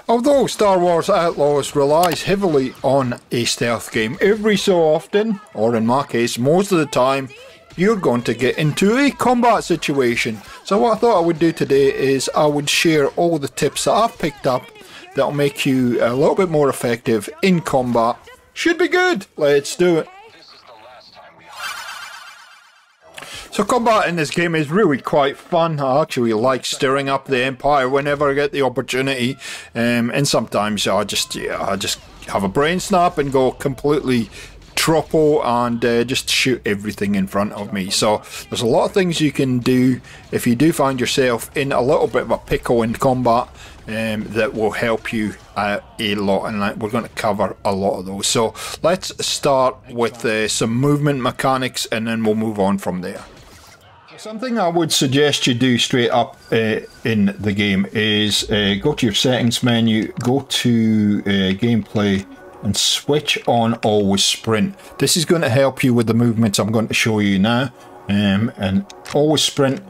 Although Star Wars Outlaws relies heavily on a stealth game, every so often, or in my case, most of the time, you're going to get into a combat situation. So what I thought I would do today is I would share all the tips that I've picked up that'll make you a little bit more effective in combat. Should be good. Let's do it. So combat in this game is really quite fun. I actually like stirring up the Empire whenever I get the opportunity, and sometimes I just have a brain snap and go completely tropo and just shoot everything in front of me. So there's a lot of things you can do if you do find yourself in a little bit of a pickle in combat, that will help you a lot, and we're going to cover a lot of those. So let's start with some movement mechanics and then we'll move on from there. Something I would suggest you do straight up in the game is go to your settings menu, go to gameplay and switch on always sprint. This is going to help you with the movements I'm going to show you now. And always sprint,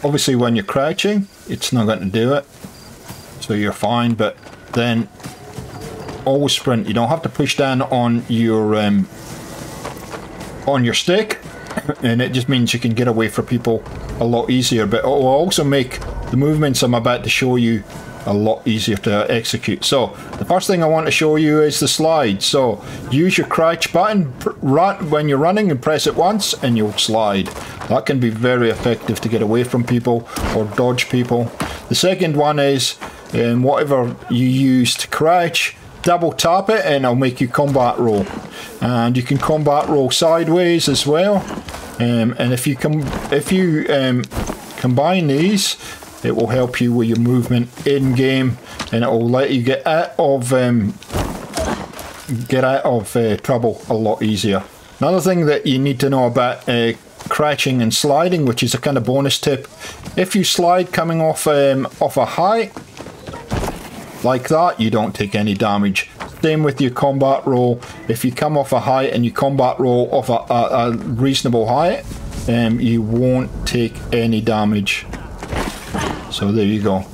obviously when you're crouching it's not going to do it, so you're fine, but then always sprint. You don't have to push down on your stick, and it just means you can get away from people a lot easier, but it will also make the movements I'm about to show you a lot easier to execute. So the first thing I want to show you is the slide. So use your crouch button when you're running and press it once and you'll slide. That can be very effective to get away from people or dodge people. The second one is whatever you use to crouch, double tap it and it'll make you combat roll. And you can combat roll sideways as well. And if you combine these, it will help you with your movement in game, and it will let you get out of trouble a lot easier. Another thing that you need to know about crouching and sliding, which is a kind of bonus tip: if you slide coming off a height like that, you don't take any damage. Same with your combat roll. If you come off a height and you combat roll off a reasonable height, you won't take any damage. So there you go.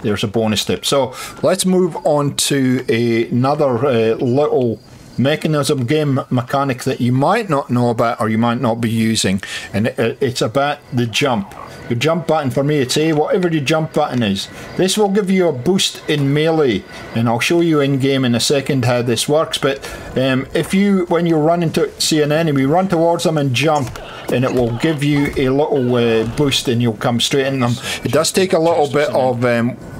There's a bonus tip. So let's move on to another little mechanism, game mechanic that you might not know about or you might not be using, and it's about the jump. Your jump button, for me it's A, whatever your jump button is. This will give you a boost in melee, and I'll show you in game in a second how this works. But if you, when you're running to see an enemy, run towards them and jump, and it will give you a little boost and you'll come straight in them. It does take a little bit of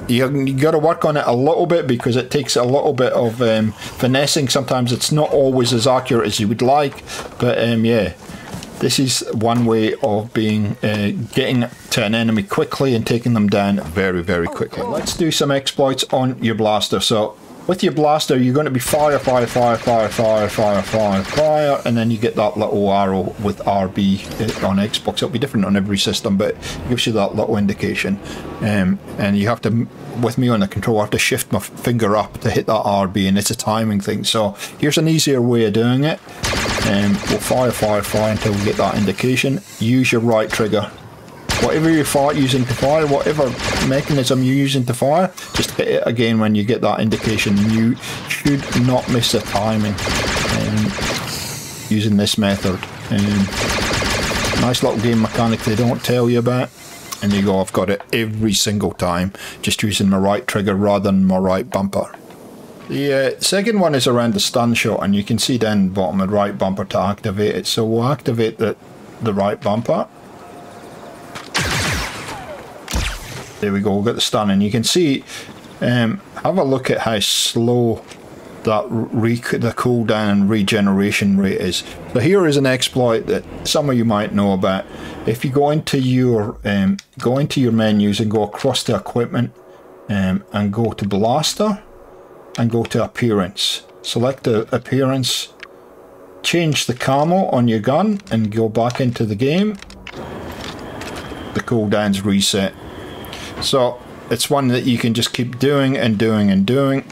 you got to work on it a little bit because it takes a little bit of finessing. Sometimes it's not always as accurate as you would like, but yeah, this is one way of getting to an enemy quickly and taking them down very, very quickly. Let's do some exploits on your blaster. So with your blaster, you're going to be fire, fire, fire, fire, fire, fire, fire, fire, and then you get that little arrow with RB on Xbox. It'll be different on every system, but it gives you that little indication. And you have to, with me on the control, I have to shift my finger up to hit that RB, and it's a timing thing. So here's an easier way of doing it. We'll fire, fire, fire until we get that indication. Use your right trigger. Whatever you're using to fire, whatever mechanism you're using to fire, just hit it again when you get that indication. You should not miss the timing using this method. Nice little game mechanic they don't tell you about. And there you go, I've got it every single time, just using my right trigger rather than my right bumper. The second one is around the stun shot, and you can see down the bottom of the right bumper to activate it. So we'll activate the right bumper. There we go, we've got the stun, and you can see, have a look at how slow that the cooldown and regeneration rate is. So here is an exploit that some of you might know about. If you go into your menus and go across to equipment, and go to blaster, and go to appearance. Select the appearance, change the camo on your gun, and go back into the game. The cooldown's reset. So it's one that you can just keep doing and doing and doing.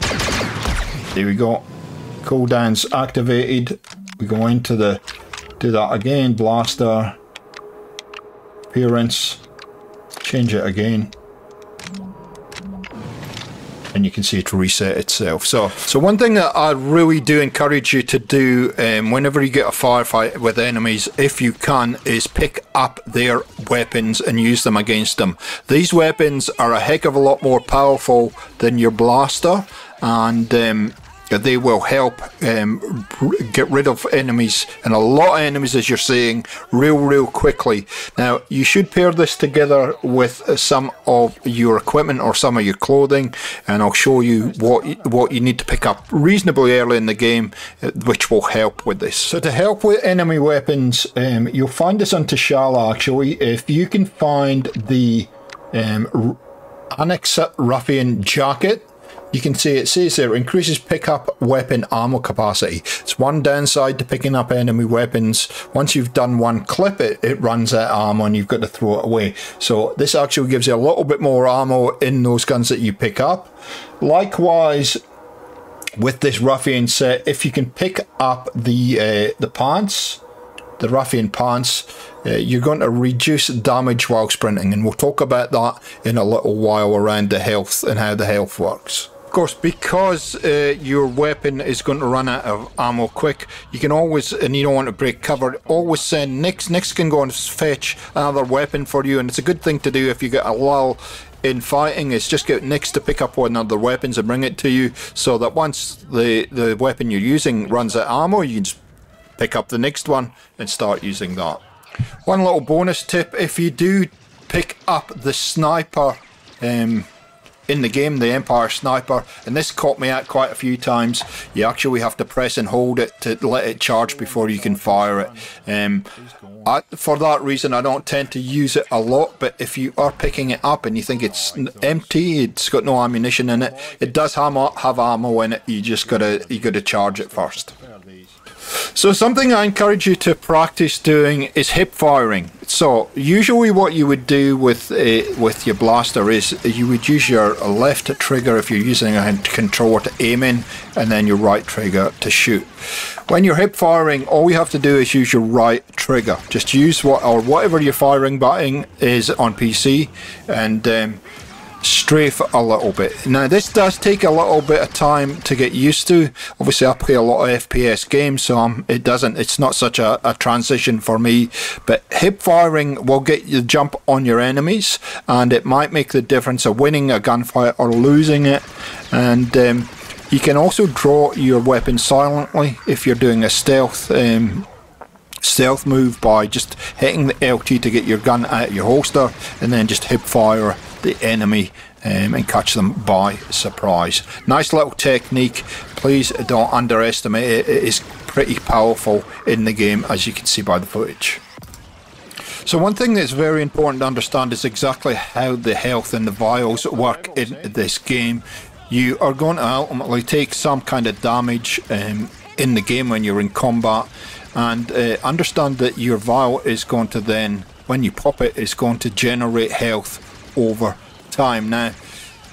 There we go. Cooldown's activated. We go into do that again. Blaster, appearance, change it again. and you can see it reset itself. So one thing that I really do encourage you to do whenever you get a firefight with enemies, if you can, is pick up their weapons and use them against them. These weapons are a heck of a lot more powerful than your blaster, and they will help get rid of enemies, and a lot of enemies, as you're seeing, real quickly. Now, you should pair this together with some of your equipment or some of your clothing, and I'll show you what you need to pick up reasonably early in the game, which will help with this. So to help with enemy weapons, you'll find this on T'Challa actually. If you can find the Annex Ruffian jacket, you can see it says there, increases pickup weapon ammo capacity. It's one downside to picking up enemy weapons. Once you've done one clip, it runs out of ammo and you've got to throw it away. So this actually gives you a little bit more ammo in those guns that you pick up. Likewise, with this ruffian set, if you can pick up the pants, the ruffian pants, you're going to reduce damage while sprinting, and we'll talk about that in a little while around the health and how the health works. Of course, because your weapon is going to run out of ammo quick, you can always, and you don't want to break cover, always send Nix. Nix can go and fetch another weapon for you, and it's a good thing to do if you get a lull in fighting, is just get Nix to pick up one of the weapons and bring it to you, so that once the weapon you're using runs out of ammo, you can just pick up the next one and start using that. One little bonus tip, if you do pick up the sniper in the game, the Empire Sniper, and this caught me out quite a few times, you actually have to press and hold it to let it charge before you can fire it. For that reason, I don't tend to use it a lot, but if you are picking it up and you think it's empty, it's got no ammunition in it, it does have ammo in it, you gotta charge it first. So something I encourage you to practice doing is hip firing. So usually what you would do with your blaster is you would use your left trigger if you're using a controller to aim in, and then your right trigger to shoot. When you're hip firing, all you have to do is use your right trigger. Just use whatever your firing button is on PC, and strafe a little bit. Now this does take a little bit of time to get used to. Obviously I play a lot of FPS games, so it's not such a transition for me, but hip firing will get you jump on your enemies, and it might make the difference of winning a gunfight or losing it. And you can also draw your weapon silently if you're doing a stealth move by just hitting the LT to get your gun out of your holster, and then just hip fire the enemy and catch them by surprise. Nice little technique. Please don't underestimate it. It is pretty powerful in the game, as you can see by the footage. So one thing that's very important to understand is exactly how the health and the vials work in this game. You are going to ultimately take some kind of damage in the game when you're in combat, and understand that your vial is going to then, when you pop it, is going to generate health over time. Now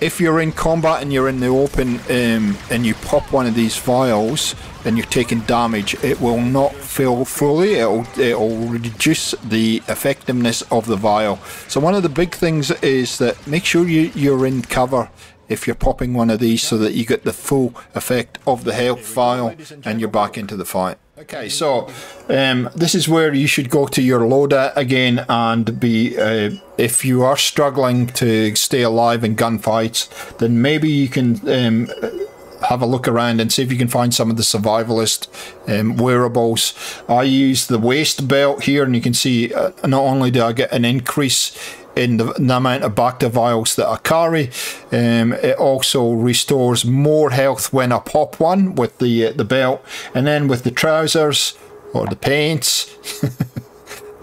if you're in combat and you're in the open and you pop one of these vials and you're taking damage, it will not fill fully. It'll reduce the effectiveness of the vial. So one of the big things is that make sure you're in cover if you're popping one of these, so that you get the full effect of the health vial and you're back into the fight. Okay, so this is where you should go to your loadout again, and be if you are struggling to stay alive in gunfights, then maybe you can have a look around and see if you can find some of the survivalist wearables. I use the waist belt here, and you can see not only do I get an increase in the amount of BACTA vials that I carry, it also restores more health when I pop one with the belt, and then with the trousers or the pants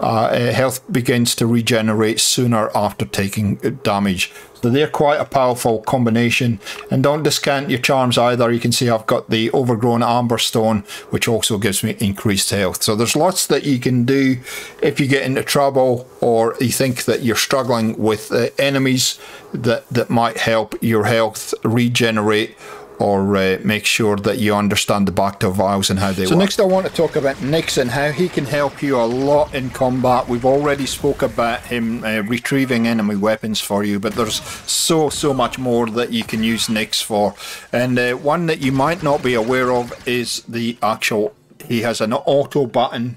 health begins to regenerate sooner after taking damage. So they're quite a powerful combination, and don't discount your charms either. You can see I've got the overgrown amber stone, which also gives me increased health. So there's lots that you can do if you get into trouble, or you think that you're struggling with enemies that might help your health regenerate or make sure that you understand the BACTA vials and how they work. So next I want to talk about Nix and how he can help you a lot in combat. We've already spoke about him retrieving enemy weapons for you, but there's so much more that you can use Nix for. And one that you might not be aware of is the actual, he has an auto button.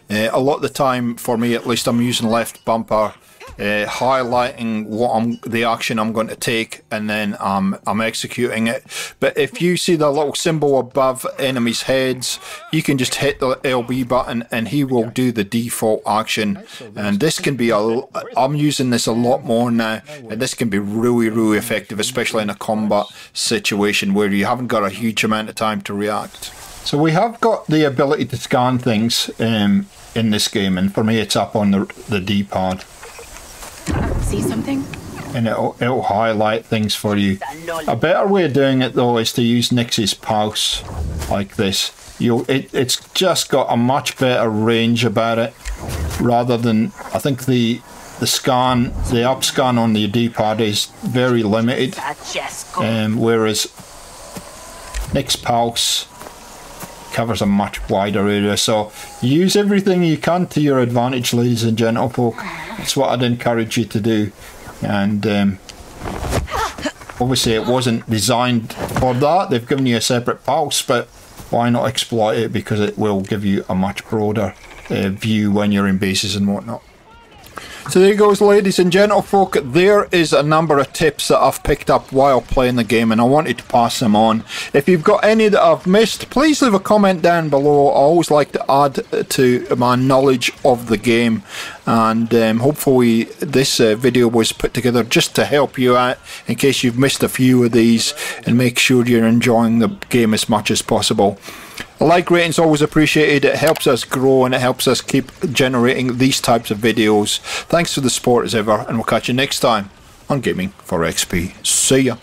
A lot of the time, for me at least, I'm using left bumper, highlighting the action I'm going to take, and then I'm executing it. But if you see the little symbol above enemies' heads, you can just hit the LB button and he will do the default action. And this can be I'm using this a lot more now, and this can be really effective, especially in a combat situation where you haven't got a huge amount of time to react. So we have got the ability to scan things in this game, and for me it's up on the D-pad. See something? And it'll highlight things for you. A better way of doing it though is to use Nix's pulse like this. It's just got a much better range about it, rather than, I think the up scan on the D-pad is very limited, whereas Nix pulse covers a much wider area. So use everything you can to your advantage, ladies and gentlefolk. That's what I'd encourage you to do. And obviously it wasn't designed for that. They've given you a separate pulse, but why not exploit it, because it will give you a much broader view when you're in bases and whatnot. So there you go, ladies and gentlefolk. There is a number of tips that I've picked up while playing the game, and I wanted to pass them on. If you've got any that I've missed, please leave a comment down below. I always like to add to my knowledge of the game, and hopefully this video was put together just to help you out in case you've missed a few of these, and make sure you're enjoying the game as much as possible. A like rating is always appreciated. It helps us grow and it helps us keep generating these types of videos. Thanks for the support as ever, and we'll catch you next time on Gaming for XP. See ya.